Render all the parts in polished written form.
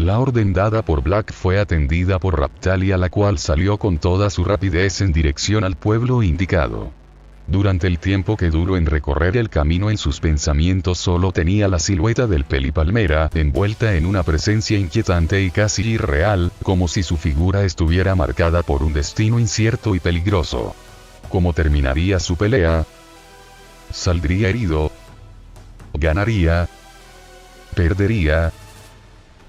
La orden dada por Black fue atendida por Raptalia, la cual salió con toda su rapidez en dirección al pueblo indicado. Durante el tiempo que duró en recorrer el camino, en sus pensamientos solo tenía la silueta del Pelipalmera, envuelta en una presencia inquietante y casi irreal, como si su figura estuviera marcada por un destino incierto y peligroso. ¿Cómo terminaría su pelea? ¿Saldría herido? ¿Ganaría? ¿Perdería?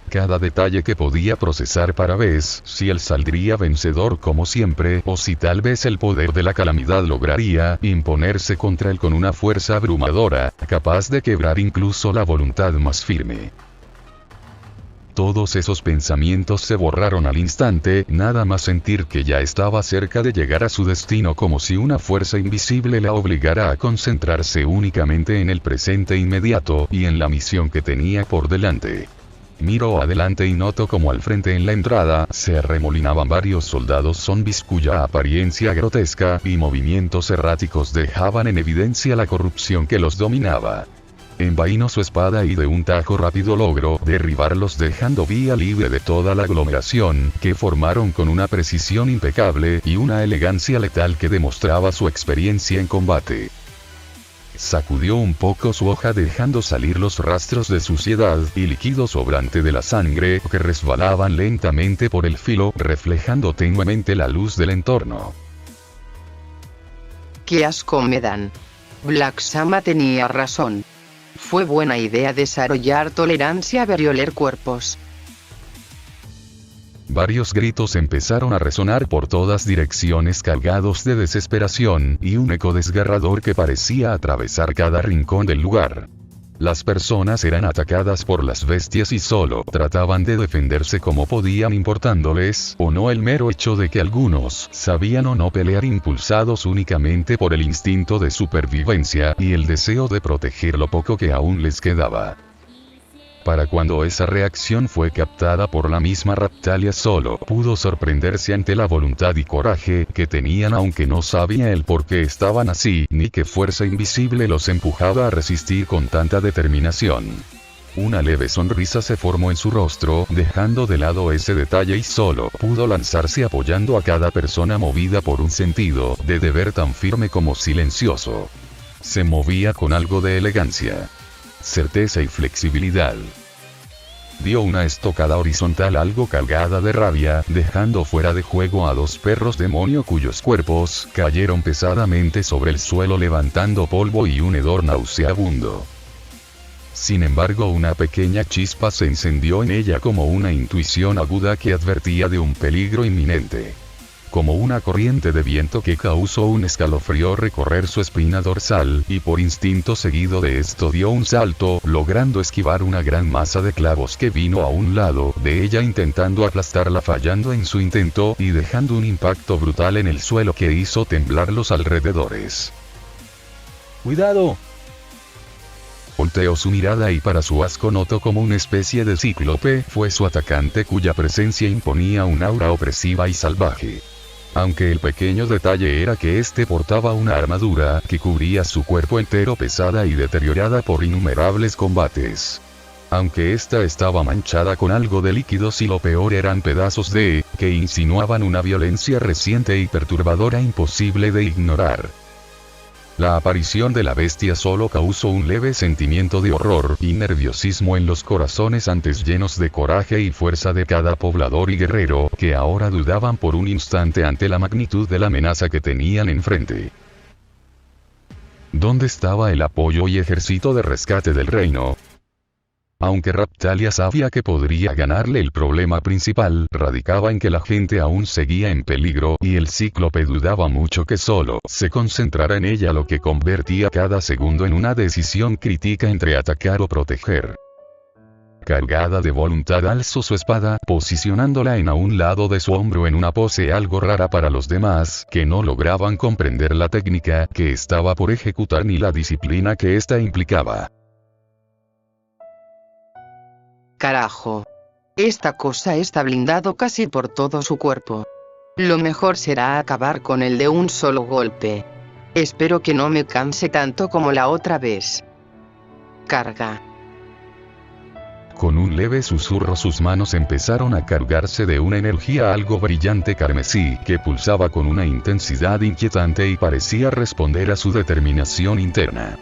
Cada detalle que podía procesar para ver si él saldría vencedor como siempre, o si tal vez el poder de la calamidad lograría imponerse contra él con una fuerza abrumadora, capaz de quebrar incluso la voluntad más firme. Todos esos pensamientos se borraron al instante, nada más sentir que ya estaba cerca de llegar a su destino, como si una fuerza invisible la obligara a concentrarse únicamente en el presente inmediato y en la misión que tenía por delante. Miró adelante y notó como al frente, en la entrada, se arremolinaban varios soldados zombis cuya apariencia grotesca y movimientos erráticos dejaban en evidencia la corrupción que los dominaba. Envainó su espada y de un tajo rápido logró derribarlos, dejando vía libre de toda la aglomeración, que formaron con una precisión impecable y una elegancia letal que demostraba su experiencia en combate. Sacudió un poco su hoja, dejando salir los rastros de suciedad y líquido sobrante de la sangre que resbalaban lentamente por el filo, reflejando tenuemente la luz del entorno. ¡Qué asco me dan! Black Sama tenía razón. Fue buena idea desarrollar tolerancia a ver y oler cuerpos. Varios gritos empezaron a resonar por todas direcciones, cargados de desesperación y un eco desgarrador que parecía atravesar cada rincón del lugar. Las personas eran atacadas por las bestias y solo trataban de defenderse como podían, importándoles o no el mero hecho de que algunos sabían o no pelear, impulsados únicamente por el instinto de supervivencia y el deseo de proteger lo poco que aún les quedaba. Para cuando esa reacción fue captada por la misma Raptalia, solo pudo sorprenderse ante la voluntad y coraje que tenían, aunque no sabía el por qué estaban así, ni qué fuerza invisible los empujaba a resistir con tanta determinación. Una leve sonrisa se formó en su rostro, dejando de lado ese detalle, y solo pudo lanzarse apoyando a cada persona, movida por un sentido de deber tan firme como silencioso. Se movía con algo de elegancia, certeza y flexibilidad. Dio una estocada horizontal algo cargada de rabia, dejando fuera de juego a dos perros demonio cuyos cuerpos cayeron pesadamente sobre el suelo, levantando polvo y un hedor nauseabundo. Sin embargo, una pequeña chispa se encendió en ella, como una intuición aguda que advertía de un peligro inminente. Como una corriente de viento que causó un escalofrío recorrer su espina dorsal, y por instinto seguido de esto dio un salto, logrando esquivar una gran masa de clavos que vino a un lado de ella, intentando aplastarla, fallando en su intento y dejando un impacto brutal en el suelo que hizo temblar los alrededores. ¡Cuidado! Volteó su mirada y para su asco notó como una especie de cíclope fue su atacante, cuya presencia imponía un aura opresiva y salvaje. Aunque el pequeño detalle era que éste portaba una armadura que cubría su cuerpo entero, pesada y deteriorada por innumerables combates. Aunque ésta estaba manchada con algo de líquidos, y lo peor eran pedazos que insinuaban una violencia reciente y perturbadora imposible de ignorar. La aparición de la bestia solo causó un leve sentimiento de horror y nerviosismo en los corazones antes llenos de coraje y fuerza de cada poblador y guerrero, que ahora dudaban por un instante ante la magnitud de la amenaza que tenían enfrente. ¿Dónde estaba el apoyo y ejército de rescate del reino? Aunque Raptalia sabía que podría ganarle, el problema principal radicaba en que la gente aún seguía en peligro, y el cíclope dudaba mucho que solo se concentrara en ella, lo que convertía cada segundo en una decisión crítica entre atacar o proteger. Cargada de voluntad, alzó su espada, posicionándola en a un lado de su hombro en una pose algo rara para los demás, que no lograban comprender la técnica que estaba por ejecutar ni la disciplina que ésta implicaba. Carajo. Esta cosa está blindado casi por todo su cuerpo. Lo mejor será acabar con él de un solo golpe. Espero que no me canse tanto como la otra vez. Carga. Con un leve susurro sus manos empezaron a cargarse de una energía algo brillante carmesí que pulsaba con una intensidad inquietante y parecía responder a su determinación interna.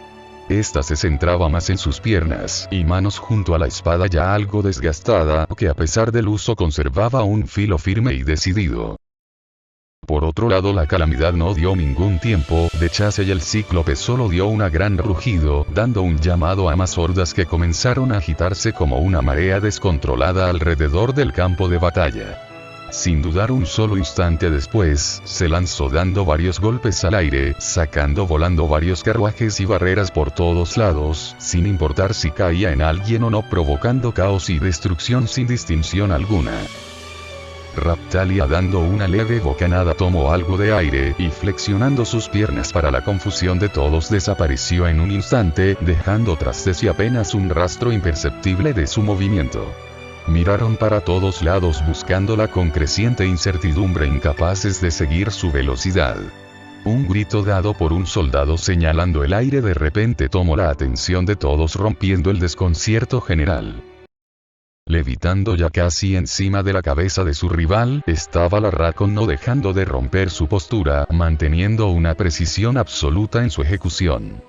Esta se centraba más en sus piernas y manos junto a la espada ya algo desgastada, que a pesar del uso conservaba un filo firme y decidido. Por otro lado, la calamidad no dio ningún tiempo de chance y el cíclope solo dio un gran rugido, dando un llamado a más hordas que comenzaron a agitarse como una marea descontrolada alrededor del campo de batalla. Sin dudar un solo instante después, se lanzó dando varios golpes al aire, sacando volando varios carruajes y barreras por todos lados, sin importar si caía en alguien o no, provocando caos y destrucción sin distinción alguna. Raptalia, dando una leve bocanada, tomó algo de aire y flexionando sus piernas para la confusión de todos desapareció en un instante, dejando tras de sí apenas un rastro imperceptible de su movimiento. Miraron para todos lados buscándola con creciente incertidumbre, incapaces de seguir su velocidad. Un grito dado por un soldado señalando el aire de repente tomó la atención de todos, rompiendo el desconcierto general. Levitando ya casi encima de la cabeza de su rival, estaba la Raccoon, no dejando de romper su postura, manteniendo una precisión absoluta en su ejecución.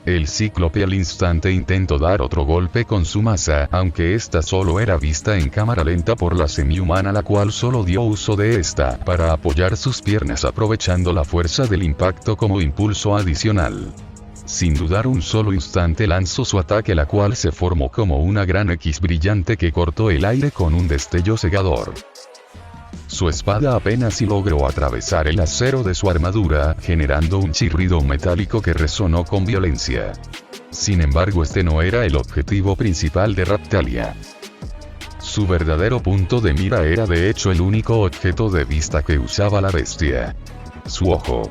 El cíclope al instante intentó dar otro golpe con su masa, aunque esta solo era vista en cámara lenta por la semihumana, la cual solo dio uso de esta para apoyar sus piernas, aprovechando la fuerza del impacto como impulso adicional. Sin dudar un solo instante lanzó su ataque, la cual se formó como una gran X brillante que cortó el aire con un destello cegador. Su espada apenas si logró atravesar el acero de su armadura, generando un chirrido metálico que resonó con violencia. Sin embargo, este no era el objetivo principal de Raptalia. Su verdadero punto de mira era de hecho el único objeto de vista que usaba la bestia: su ojo.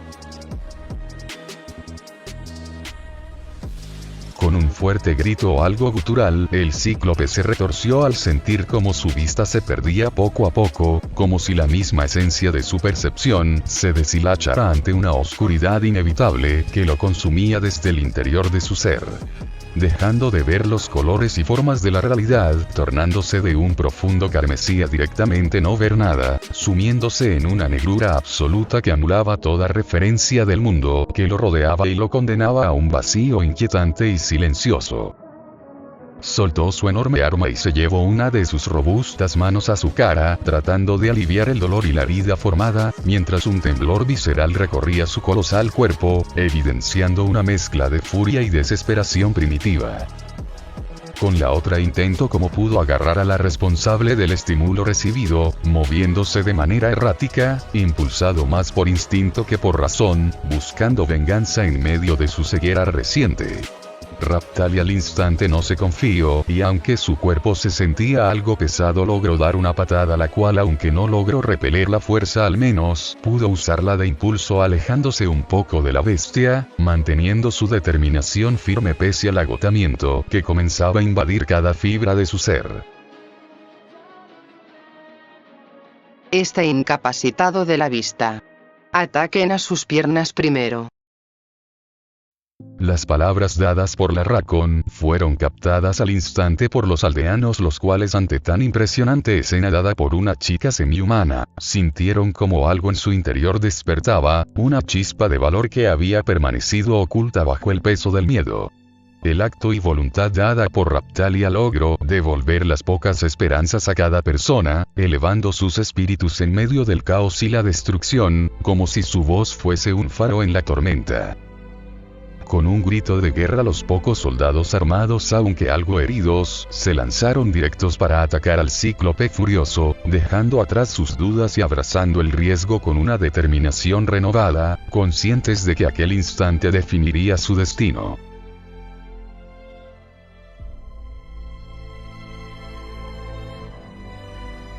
Con un fuerte grito algo gutural, el cíclope se retorció al sentir como su vista se perdía poco a poco, como si la misma esencia de su percepción se deshilachara ante una oscuridad inevitable que lo consumía desde el interior de su ser. Dejando de ver los colores y formas de la realidad, tornándose de un profundo carmesí a directamente no ver nada, sumiéndose en una negrura absoluta que anulaba toda referencia del mundo que lo rodeaba y lo condenaba a un vacío inquietante y silencioso. Soltó su enorme arma y se llevó una de sus robustas manos a su cara, tratando de aliviar el dolor y la herida formada, mientras un temblor visceral recorría su colosal cuerpo, evidenciando una mezcla de furia y desesperación primitiva. Con la otra intentó como pudo agarrar a la responsable del estímulo recibido, moviéndose de manera errática, impulsado más por instinto que por razón, buscando venganza en medio de su ceguera reciente. Raptalia al instante no se confió, y aunque su cuerpo se sentía algo pesado, logró dar una patada, la cual, aunque no logró repeler la fuerza, al menos pudo usarla de impulso, alejándose un poco de la bestia, manteniendo su determinación firme pese al agotamiento que comenzaba a invadir cada fibra de su ser. Está incapacitado de la vista. Ataquen a sus piernas primero. Las palabras dadas por la Raccoon fueron captadas al instante por los aldeanos, los cuales, ante tan impresionante escena dada por una chica semihumana, sintieron como algo en su interior despertaba, una chispa de valor que había permanecido oculta bajo el peso del miedo. El acto y voluntad dada por Raptalia logró devolver las pocas esperanzas a cada persona, elevando sus espíritus en medio del caos y la destrucción, como si su voz fuese un faro en la tormenta. Con un grito de guerra, los pocos soldados armados, aunque algo heridos, se lanzaron directos para atacar al cíclope furioso, dejando atrás sus dudas y abrazando el riesgo con una determinación renovada, conscientes de que aquel instante definiría su destino.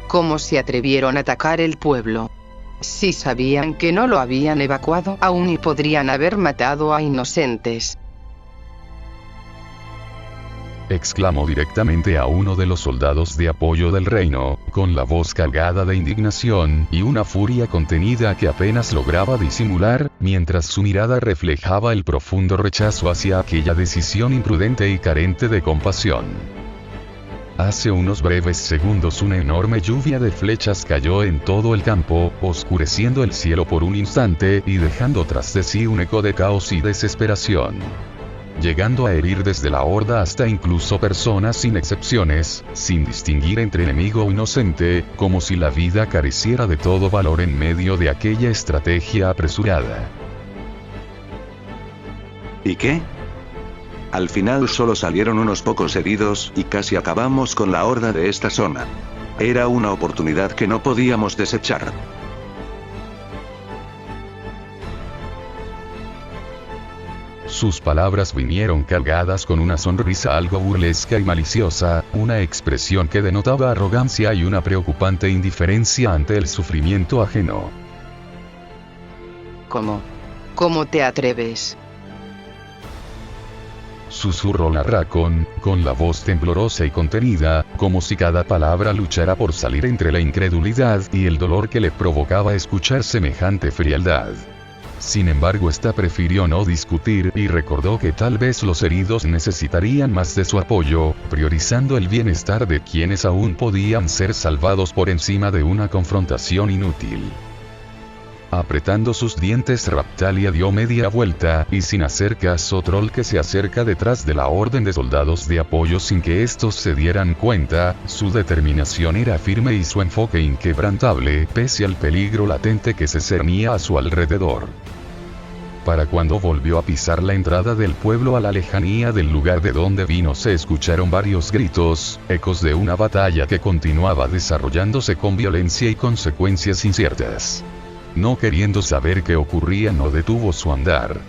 ¿Cómo se atrevieron a atacar el pueblo? Si sabían que no lo habían evacuado aún y podrían haber matado a inocentes. Exclamó directamente a uno de los soldados de apoyo del reino, con la voz cargada de indignación y una furia contenida que apenas lograba disimular, mientras su mirada reflejaba el profundo rechazo hacia aquella decisión imprudente y carente de compasión. Hace unos breves segundos una enorme lluvia de flechas cayó en todo el campo, oscureciendo el cielo por un instante y dejando tras de sí un eco de caos y desesperación. Llegando a herir desde la horda hasta incluso personas sin excepciones, sin distinguir entre enemigo o inocente, como si la vida careciera de todo valor en medio de aquella estrategia apresurada. ¿Y qué? Al final solo salieron unos pocos heridos y casi acabamos con la horda de esta zona. Era una oportunidad que no podíamos desechar. Sus palabras vinieron cargadas con una sonrisa algo burlesca y maliciosa, una expresión que denotaba arrogancia y una preocupante indiferencia ante el sufrimiento ajeno. ¿Cómo te atreves? Susurró Narracon, con la voz temblorosa y contenida, como si cada palabra luchara por salir entre la incredulidad y el dolor que le provocaba escuchar semejante frialdad. Sin embargo, esta prefirió no discutir y recordó que tal vez los heridos necesitarían más de su apoyo, priorizando el bienestar de quienes aún podían ser salvados por encima de una confrontación inútil. Apretando sus dientes, Raptalia dio media vuelta, y sin hacer caso Troll que se acerca detrás de la orden de soldados de apoyo sin que estos se dieran cuenta, su determinación era firme y su enfoque inquebrantable, pese al peligro latente que se cernía a su alrededor. Para cuando volvió a pisar la entrada del pueblo, a la lejanía del lugar de donde vino se escucharon varios gritos, ecos de una batalla que continuaba desarrollándose con violencia y consecuencias inciertas. No queriendo saber qué ocurría, no detuvo su andar.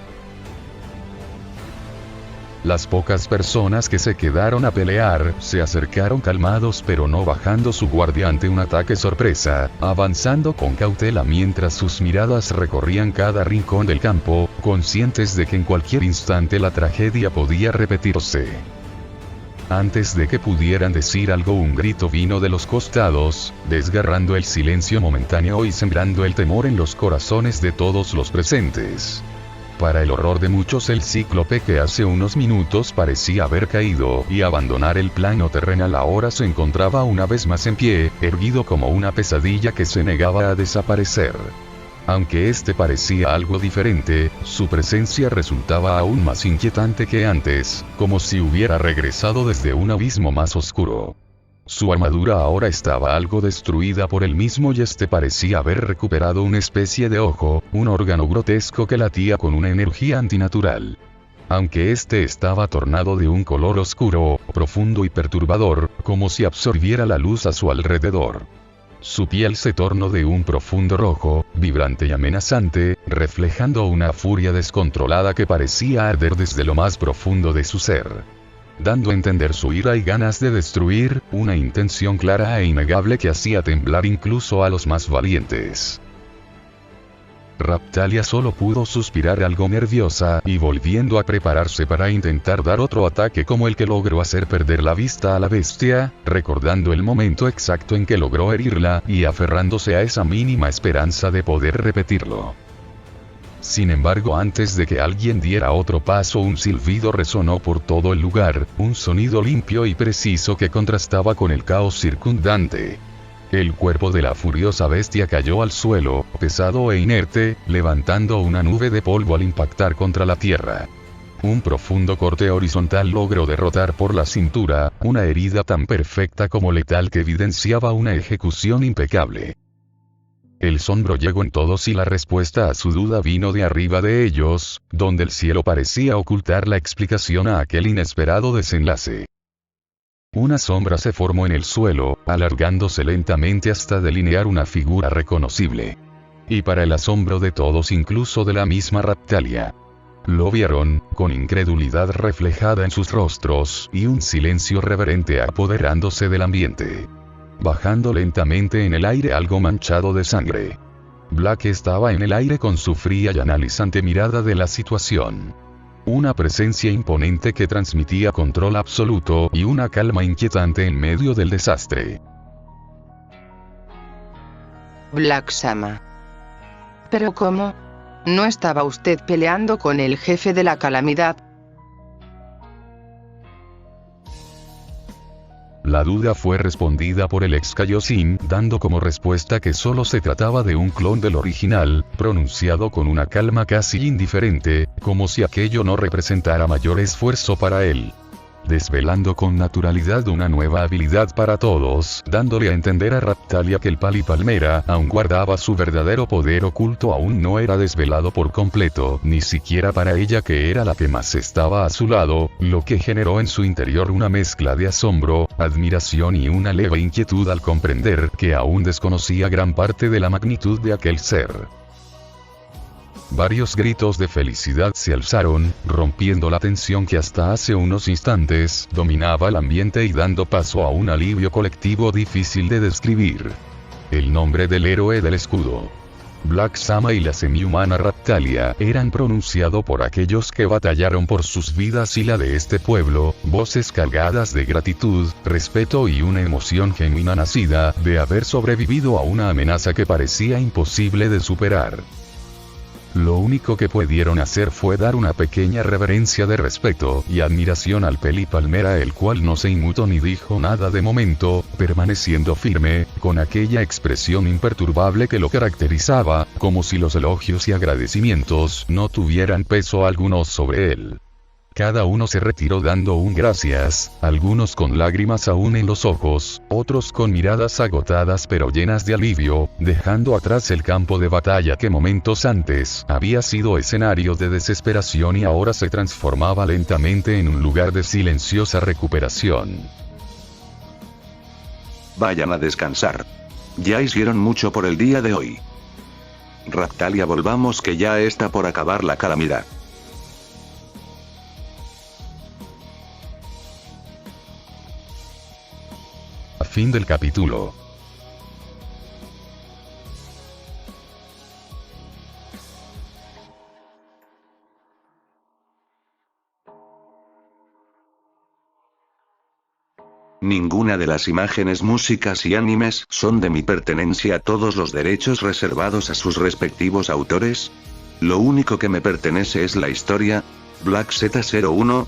Las pocas personas que se quedaron a pelear, se acercaron calmados pero no bajando su guardia ante un ataque sorpresa, avanzando con cautela mientras sus miradas recorrían cada rincón del campo, conscientes de que en cualquier instante la tragedia podía repetirse. Antes de que pudieran decir algo, un grito vino de los costados, desgarrando el silencio momentáneo y sembrando el temor en los corazones de todos los presentes. Para el horror de muchos, el cíclope que hace unos minutos parecía haber caído y abandonar el plano terrenal ahora se encontraba una vez más en pie, erguido como una pesadilla que se negaba a desaparecer. Aunque este parecía algo diferente, su presencia resultaba aún más inquietante que antes, como si hubiera regresado desde un abismo más oscuro. Su armadura ahora estaba algo destruida por él mismo y este parecía haber recuperado una especie de ojo, un órgano grotesco que latía con una energía antinatural. Aunque este estaba tornado de un color oscuro, profundo y perturbador, como si absorbiera la luz a su alrededor. Su piel se tornó de un profundo rojo, vibrante y amenazante, reflejando una furia descontrolada que parecía arder desde lo más profundo de su ser. Dando a entender su ira y ganas de destruir, una intención clara e innegable que hacía temblar incluso a los más valientes. Raptalia solo pudo suspirar algo nerviosa, y volviendo a prepararse para intentar dar otro ataque como el que logró hacer perder la vista a la bestia, recordando el momento exacto en que logró herirla, y aferrándose a esa mínima esperanza de poder repetirlo. Sin embargo, antes de que alguien diera otro paso, un silbido resonó por todo el lugar, un sonido limpio y preciso que contrastaba con el caos circundante. El cuerpo de la furiosa bestia cayó al suelo, pesado e inerte, levantando una nube de polvo al impactar contra la tierra. Un profundo corte horizontal logró derrotar por la cintura, una herida tan perfecta como letal que evidenciaba una ejecución impecable. El asombro llegó en todos y la respuesta a su duda vino de arriba de ellos, donde el cielo parecía ocultar la explicación a aquel inesperado desenlace. Una sombra se formó en el suelo, alargándose lentamente hasta delinear una figura reconocible. Y para el asombro de todos, incluso de la misma Raptalia, lo vieron, con incredulidad reflejada en sus rostros, y un silencio reverente apoderándose del ambiente. Bajando lentamente en el aire algo manchado de sangre. Black estaba en el aire con su fría y analizante mirada de la situación. Una presencia imponente que transmitía control absoluto y una calma inquietante en medio del desastre. Black Sama. ¿Pero cómo? ¿No estaba usted peleando con el jefe de la calamidad? La duda fue respondida por el ex Kaioshin, dando como respuesta que solo se trataba de un clon del original, pronunciado con una calma casi indiferente, como si aquello no representara mayor esfuerzo para él. Desvelando con naturalidad una nueva habilidad para todos, dándole a entender a Raphtalia que el Palipalmera aún guardaba su verdadero poder oculto, aún no era desvelado por completo, ni siquiera para ella que era la que más estaba a su lado, lo que generó en su interior una mezcla de asombro, admiración y una leve inquietud al comprender que aún desconocía gran parte de la magnitud de aquel ser. Varios gritos de felicidad se alzaron, rompiendo la tensión que hasta hace unos instantes dominaba el ambiente y dando paso a un alivio colectivo difícil de describir. El nombre del héroe del escudo, Black Sama, y la semihumana Raphtalia eran pronunciados por aquellos que batallaron por sus vidas y la de este pueblo, voces cargadas de gratitud, respeto y una emoción genuina nacida de haber sobrevivido a una amenaza que parecía imposible de superar. Lo único que pudieron hacer fue dar una pequeña reverencia de respeto y admiración al Palipalmera, el cual no se inmutó ni dijo nada de momento, permaneciendo firme, con aquella expresión imperturbable que lo caracterizaba, como si los elogios y agradecimientos no tuvieran peso alguno sobre él. Cada uno se retiró dando un gracias, algunos con lágrimas aún en los ojos, otros con miradas agotadas pero llenas de alivio, dejando atrás el campo de batalla que momentos antes había sido escenario de desesperación y ahora se transformaba lentamente en un lugar de silenciosa recuperación. Vayan a descansar. Ya hicieron mucho por el día de hoy. Raphtalia, volvamos que ya está por acabar la calamidad. Fin del capítulo. Ninguna de las imágenes, músicas y animes son de mi pertenencia. Todos los derechos reservados a sus respectivos autores. Lo único que me pertenece es la historia. Black Z01,